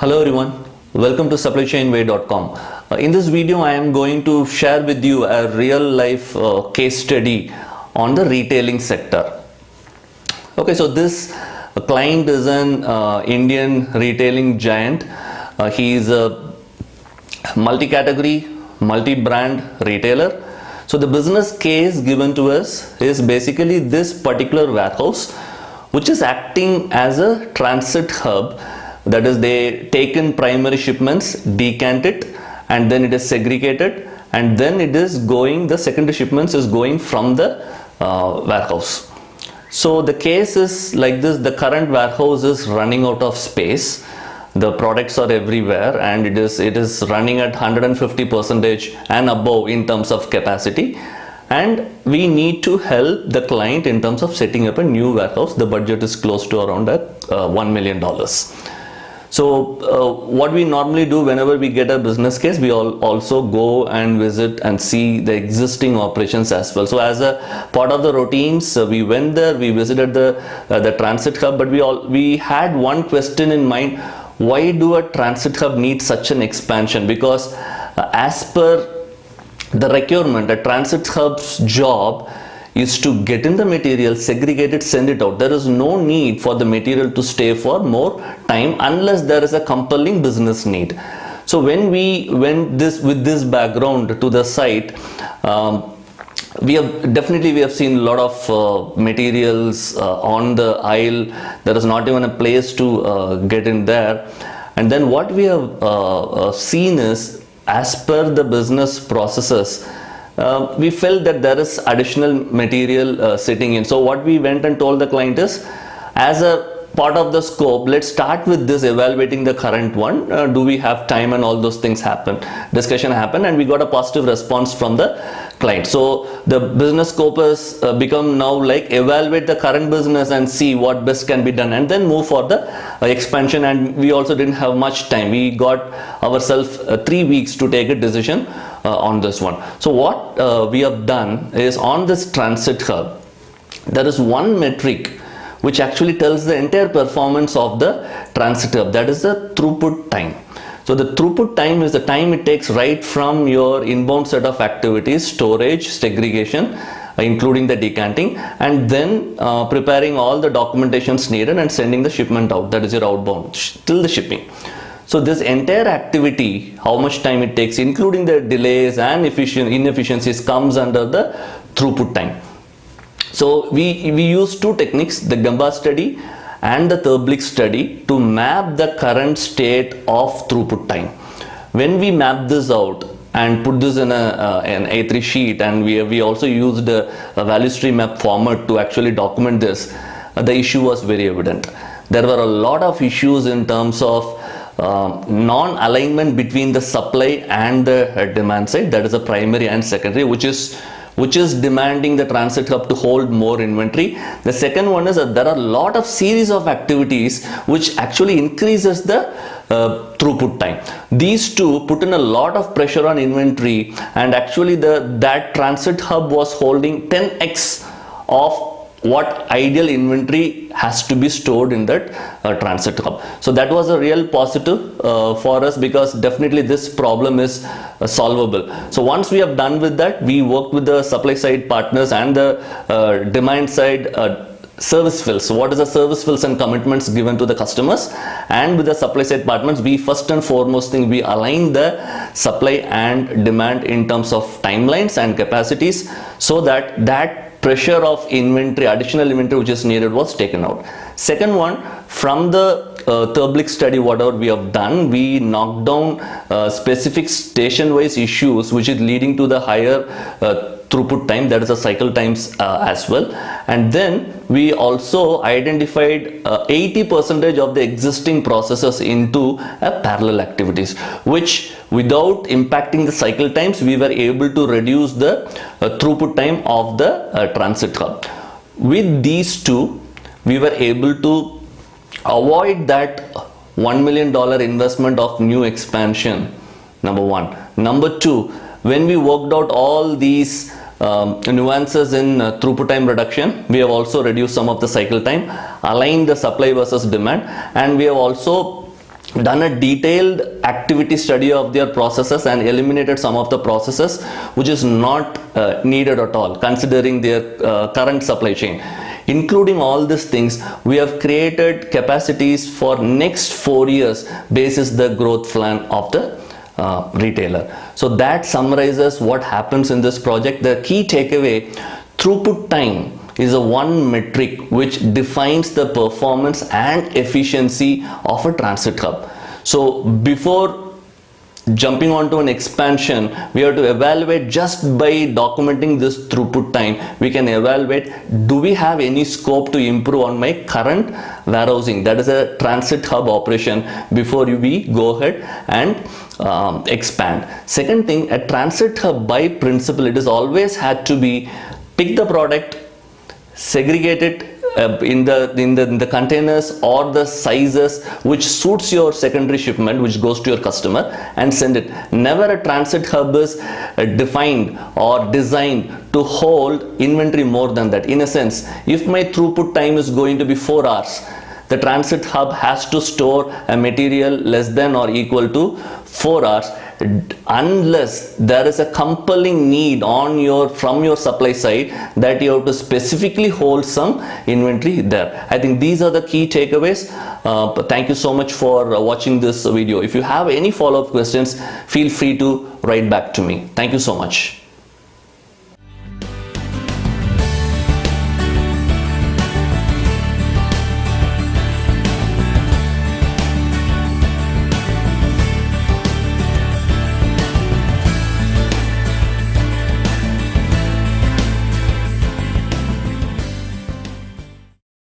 Hello everyone, welcome to supplychainway.com. In this video I am going to share with you a real life case study on the retailing sector. Okay, so this client is an Indian retailing giant. He is a multi-category, multi-brand retailer. So the business case given to us is basically this particular warehouse which is acting as a transit hub. That is, they take in primary shipments, decant it, and then it is segregated, and then it is going, the secondary shipments is going from the warehouse. So the case is like this: the current warehouse is running out of space, the products are everywhere, and it is running at 150% and above in terms of capacity, and we need to help the client in terms of setting up a new warehouse. The budget is close to around $1 million. So what we normally do whenever we get a business case, we also go and visit and see the existing operations as well. So as a part of the routines, we went there, we visited the transit hub, but we had one question in mind: why do a transit hub need such an expansion? Because as per the requirement, a transit hub's job is to get in the material, segregate it, send it out. There is no need for the material to stay for more time unless there is a compelling business need. So when we went with this background to the site, we have seen a lot of materials on the aisle. There is not even a place to get in there. And then what we have seen is, as per the business processes, we felt that there is additional material sitting in. So what we went and told the client is, as a part of the scope, let's start with this, evaluating the current one. Do we have time, and all those things discussion happened, and we got a positive response from the client. So the business scope has become now like evaluate the current business and see what best can be done, and then move for the expansion. And we also didn't have much time. We got ourselves 3 weeks to take a decision on this one. So what we have done is, on this transit hub, there is one metric which actually tells the entire performance of the transit hub. That is the throughput time. So the throughput time is the time it takes right from your inbound set of activities, storage, segregation, including the decanting, and then preparing all the documentations needed and sending the shipment out. That is your outbound till the shipping. So this entire activity, how much time it takes, including the delays and inefficiencies, comes under the throughput time. So we use two techniques, the Gemba study and the Terblick study, to map the current state of throughput time. When we map this out and put this in an A3 sheet, and we also used a value stream map format to actually document this, the issue was very evident. There were a lot of issues in terms of non-alignment between the supply and the demand side, that is the primary and secondary, which is demanding the transit hub to hold more inventory. The second one is that there are a lot of series of activities which actually increases the throughput time. These two put in a lot of pressure on inventory, and actually that transit hub was holding 10x of what ideal inventory has to be stored in that transit hub. So that was a real positive for us, because definitely this problem is solvable. So once we have done with that, we worked with the supply side partners and the demand side service fills. So what is the service fills and commitments given to the customers, and with the supply side partners, we first and foremost thing, we align the supply and demand in terms of timelines and capacities, so that pressure of inventory, additional inventory which is needed, was taken out. Second one, from the Terblick study, whatever we have done, we knocked down specific station-wise issues which is leading to the higher throughput time, that is the cycle times as well. And then we also identified 80% of the existing processes into parallel activities, which without impacting the cycle times, we were able to reduce the throughput time of the transit hub. With these two, we were able to avoid that $1 million investment of new expansion, number one. Number two, when we worked out all these nuances in throughput time reduction, we have also reduced some of the cycle time, aligned the supply versus demand, and we have also done a detailed activity study of their processes and eliminated some of the processes which is not needed at all considering their current supply chain. Including all these things, we have created capacities for next 4 years basis the growth plan of the retailer. So that summarizes what happens in this project. The key takeaway: throughput time is a one metric which defines the performance and efficiency of a transit hub. So before jumping onto an expansion, we have to evaluate. Just by documenting this throughput time, we can evaluate, do we have any scope to improve on my current warehousing, that is a transit hub operation, before we go ahead and expand. Second thing, a transit hub by principle, it is always had to be pick the product, segregate it in the containers or the sizes which suits your secondary shipment, which goes to your customer, and send it. Never a transit hub is defined or designed to hold inventory more than that. In a sense, if my throughput time is going to be 4 hours, the transit hub has to store a material less than or equal to 4 hours, unless there is a compelling need from your supply side that you have to specifically hold some inventory there. I think these are the key takeaways. Thank you so much for watching this video. If you have any follow-up questions, feel free to write back to me. Thank you so much.